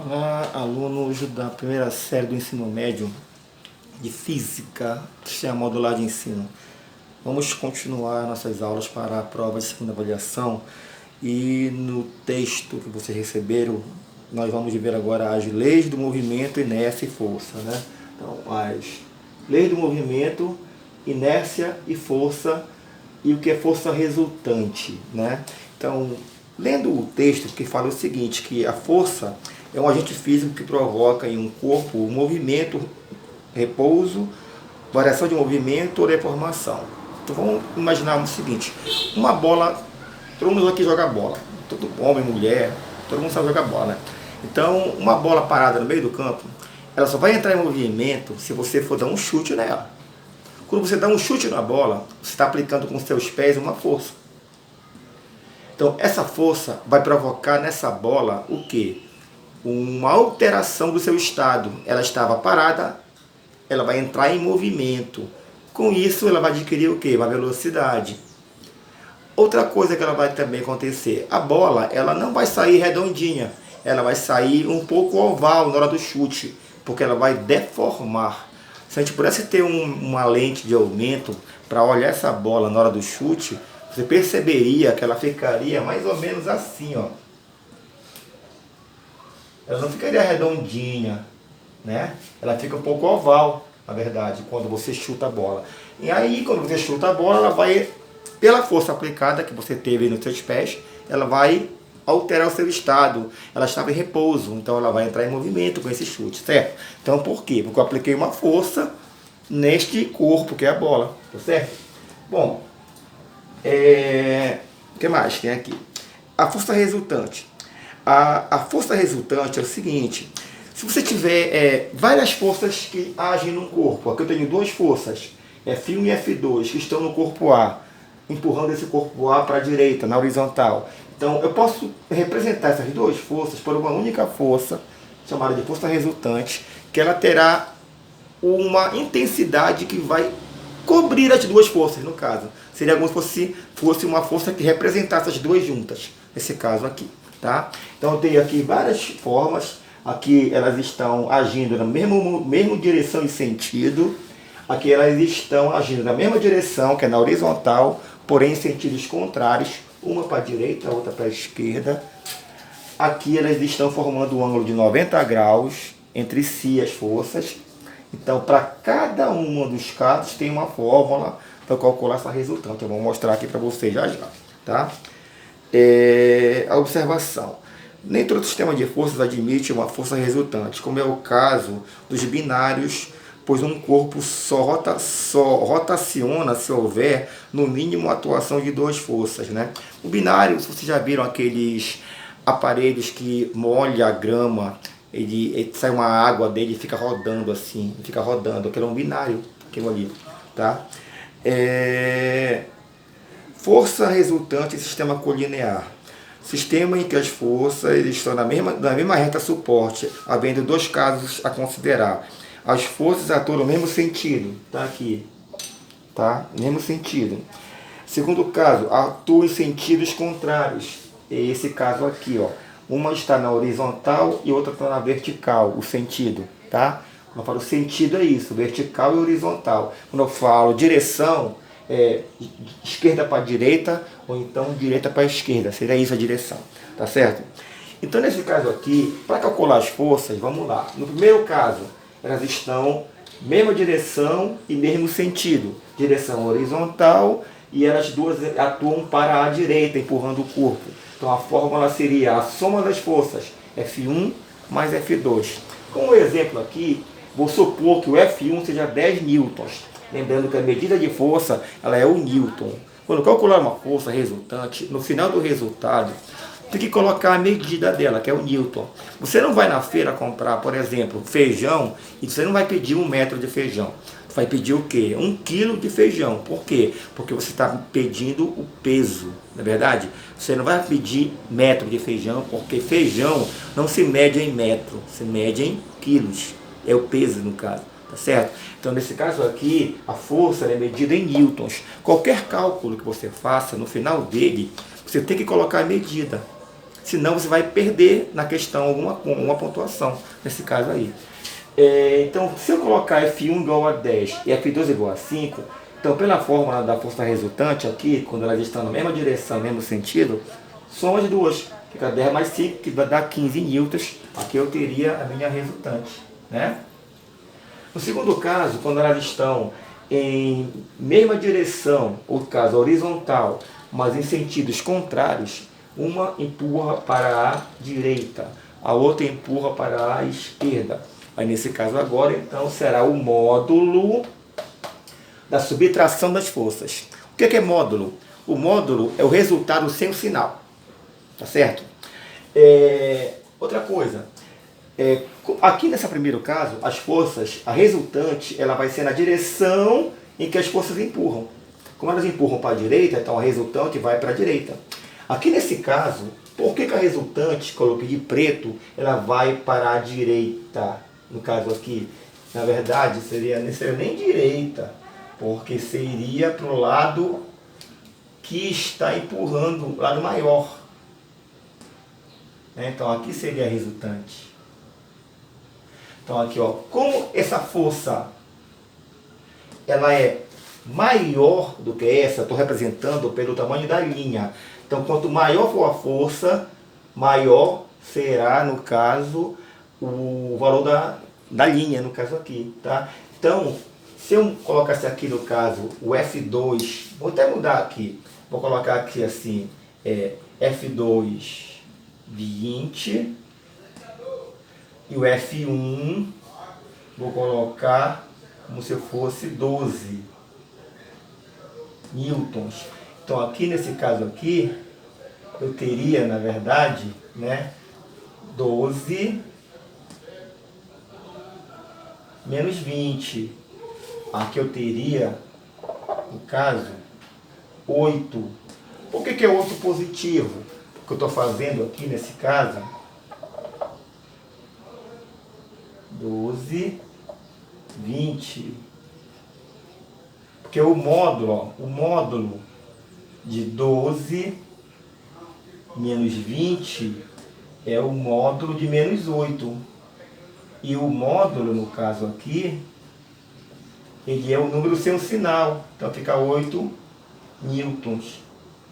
Olá, alunos da primeira série do ensino médio de Física, Sistema Modular de Ensino. Vamos continuar nossas aulas para a prova de segunda avaliação e no texto que vocês receberam, nós vamos ver agora as leis do movimento, inércia e força, né? Então, as leis do movimento, inércia e força e o que é força resultante, né? Então, lendo o texto que fala o seguinte, que a força é um agente físico que provoca em um corpo o movimento, repouso, variação de movimento ou deformação. Então vamos imaginar o seguinte, uma bola, todo mundo aqui joga bola, todo homem, mulher, todo mundo sabe jogar bola, né? Então uma bola parada no meio do campo, ela só vai entrar em movimento se você for dar um chute nela. Quando você dá um chute na bola, você está aplicando com seus pés uma força. Então essa força vai provocar nessa bola o quê? Uma alteração do seu estado. Ela estava parada, ela vai entrar em movimento. Com isso, ela vai adquirir o quê? Uma velocidade. Outra coisa que ela vai também acontecer, a bola, ela não vai sair redondinha, ela vai sair um pouco oval na hora do chute, porque ela vai deformar. Se a gente pudesse ter uma lente de aumento para olhar essa bola na hora do chute, você perceberia que ela ficaria mais ou menos assim, ó. Ela não ficaria redondinha, né? Ela fica um pouco oval, na verdade, quando você chuta a bola. E aí, quando você chuta a bola, ela vai, pela força aplicada que você teve nos seus pés, ela vai alterar o seu estado. Ela estava em repouso, então ela vai entrar em movimento com esse chute, certo? Então, por quê? Porque eu apliquei uma força neste corpo, que é a bola, tá certo? Bom, o que mais tem aqui? A força resultante. A força resultante é o seguinte, se você tiver várias forças que agem no corpo, aqui eu tenho duas forças, F1 e F2, que estão no corpo A, empurrando esse corpo A para a direita, na horizontal. Então eu posso representar essas duas forças por uma única força, chamada de força resultante, que ela terá uma intensidade que vai cobrir as duas forças, no caso. Seria como se fosse uma força que representasse as duas juntas, nesse caso aqui. Tá? Então eu tenho aqui várias formas, aqui elas estão agindo na mesma direção e sentido, aqui elas estão agindo na mesma direção, que é na horizontal, porém em sentidos contrários, uma para a direita, a outra para a esquerda. Aqui elas estão formando um ângulo de 90 graus entre si as forças, então para cada um dos casos tem uma fórmula para calcular essa resultante, eu vou mostrar aqui para vocês já já, tá? A observação. Nem todo sistema de forças admite uma força resultante, como é o caso dos binários, pois um corpo só rotaciona se houver, no mínimo, a atuação de duas forças, né? O binário, se vocês já viram aqueles aparelhos que molha a grama, ele sai uma água dele e fica rodando assim, fica rodando, aquele é um binário, aquilo ali, tá? Força resultante em sistema colinear. Sistema em que as forças estão na mesma reta suporte, havendo dois casos a considerar. As forças atuam no mesmo sentido. Tá aqui. Tá? Mesmo sentido. Segundo caso, atuam em sentidos contrários. É esse caso aqui, ó. Uma está na horizontal e outra está na vertical, o sentido. Tá? Quando eu falo sentido é isso, vertical e horizontal. Quando eu falo direção, esquerda para direita ou então direita para esquerda, seria isso a direção, tá certo? Então nesse caso aqui, para calcular as forças, vamos lá. No primeiro caso, elas estão mesma direção e mesmo sentido, direção horizontal, e elas duas atuam para a direita, empurrando o corpo. Então a fórmula seria a soma das forças, F1 mais F2. Como exemplo aqui, vou supor que o F1 seja 10 newtons. Lembrando que a medida de força, ela é o Newton. Quando calcular uma força resultante, no final do resultado, tem que colocar a medida dela, que é o Newton. Você não vai na feira comprar, por exemplo, feijão, e você não vai pedir 1 metro de feijão. Você vai pedir o quê? 1 quilo de feijão. Por quê? Porque você está pedindo o peso, não é verdade? Você não vai pedir metro de feijão, porque feijão não se mede em metro, se mede em quilos. É o peso, no caso. Tá certo? Então, nesse caso aqui, a força é medida em newtons. Qualquer cálculo que você faça, no final dele, você tem que colocar a medida. senão você vai perder na questão alguma pontuação, nesse caso aí. Então, se eu colocar F1 igual a 10 e F2 igual a 5, então pela fórmula da força resultante aqui, quando elas estão na mesma direção, no mesmo sentido, soma as duas. Fica 10 mais 5, que vai dar 15 newtons. Aqui eu teria a minha resultante, né? No segundo caso, quando elas estão em mesma direção, ou caso horizontal, mas em sentidos contrários, uma empurra para a direita, a outra empurra para a esquerda. Aí nesse caso agora, então, será o módulo da subtração das forças. O que é módulo? O módulo é o resultado sem o sinal. Tá certo? Outra coisa. Aqui nesse primeiro caso, as forças, a resultante, ela vai ser na direção em que as forças empurram. Como elas empurram para a direita, então a resultante vai para a direita. Aqui nesse caso, por que a resultante, coloquei de preto, ela vai para a direita? No caso aqui, na verdade, não seria nem direita, porque seria para o lado que está empurrando, o lado maior. Então aqui seria a resultante. Então aqui, ó, como essa força ela é maior do que essa, estou representando pelo tamanho da linha. Então quanto maior for a força, maior será, no caso, o valor da linha, no caso aqui, tá? Então, se eu colocasse aqui no caso o F2, vou até mudar aqui, vou colocar aqui assim, F2 20 e o F1 vou colocar como se fosse 12 newtons. Então aqui nesse caso aqui eu teria, na verdade, né, 12 menos 20. Aqui eu teria, no caso, 8. Por que é 8 positivo? Que eu estou fazendo aqui nesse caso, 12, 20. Porque o módulo de 12 menos 20 é o módulo de menos 8. E o módulo, no caso aqui, ele é o número sem o sinal. Então fica 8 newtons,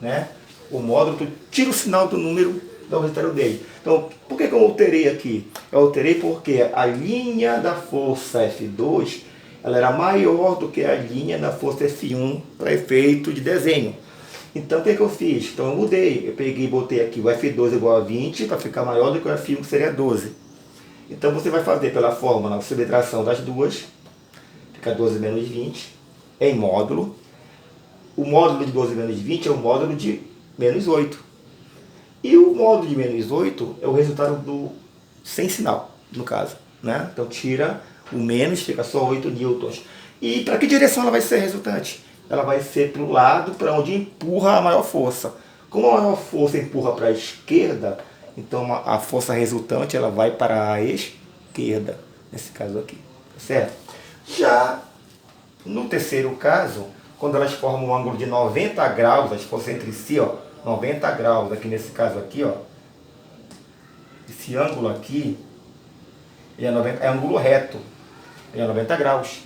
né? O módulo, tu tira o sinal do número, dá o resultado dele. Então, por que eu alterei aqui? Eu alterei porque a linha da força F2 ela era maior do que a linha da força F1 para efeito de desenho. Então, o que eu fiz? Então, eu mudei. Eu peguei e botei aqui o F2 igual a 20 para ficar maior do que o F1, que seria 12. Então, você vai fazer pela fórmula a subtração das duas. Fica 12 menos 20 em módulo. O módulo de 12 menos 20 é o módulo de menos 8. E o módulo de menos 8 é o resultado do sem sinal, no caso, né? Então tira o menos, fica só 8 newtons. E para que direção ela vai ser resultante? Ela vai ser para o lado para onde empurra a maior força. Como a maior força empurra para a esquerda, então a força resultante ela vai para a esquerda, nesse caso aqui, tá certo? Já no terceiro caso, quando elas formam um ângulo de 90 graus, as forças entre si, ó, 90 graus, aqui nesse caso aqui, ó, esse ângulo aqui, ele é ângulo reto, ele é 90 graus.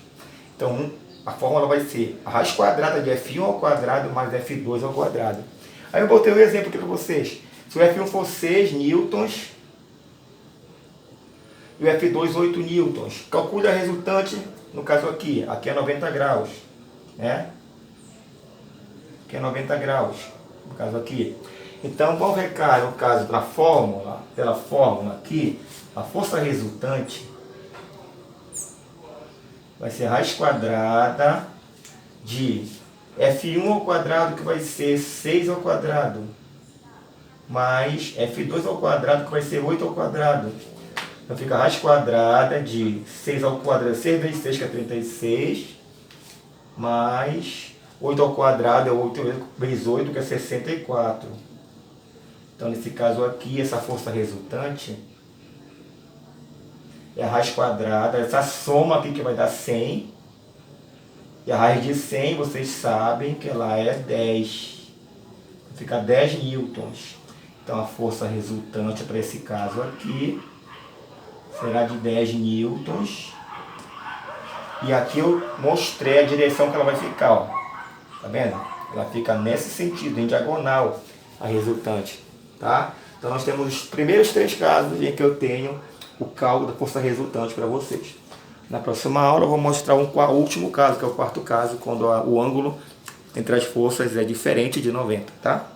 Então, a fórmula vai ser a raiz quadrada de F1 ao quadrado mais F2 ao quadrado. Aí eu botei um exemplo aqui para vocês. Se o F1 for 6 newtons e o F2 8 newtons, calcule a resultante, no caso aqui é 90 graus, né? Aqui é 90 graus, no caso aqui. Então, vamos ver, no caso da fórmula, pela fórmula aqui, a força resultante vai ser raiz quadrada de F1 ao quadrado, que vai ser 6 ao quadrado, mais F2 ao quadrado, que vai ser 8 ao quadrado. Então fica raiz quadrada de 6 ao quadrado, 6 vezes 6, que é 36, mais 8 ao quadrado é 8 vezes 8, que é 64. Então nesse caso aqui, essa força resultante é a raiz quadrada, essa soma aqui que vai dar 100. E a raiz de 100, vocês sabem que ela é 10. Fica 10 newtons. Então a força resultante para esse caso aqui será de 10 newtons. E aqui eu mostrei a direção que ela vai ficar, ó. Tá vendo? Ela fica nesse sentido, em diagonal, a resultante, tá? Então nós temos os primeiros 3 casos em que eu tenho o cálculo da força resultante para vocês. Na próxima aula eu vou mostrar o último caso, que é o quarto caso, quando o ângulo entre as forças é diferente de 90, tá?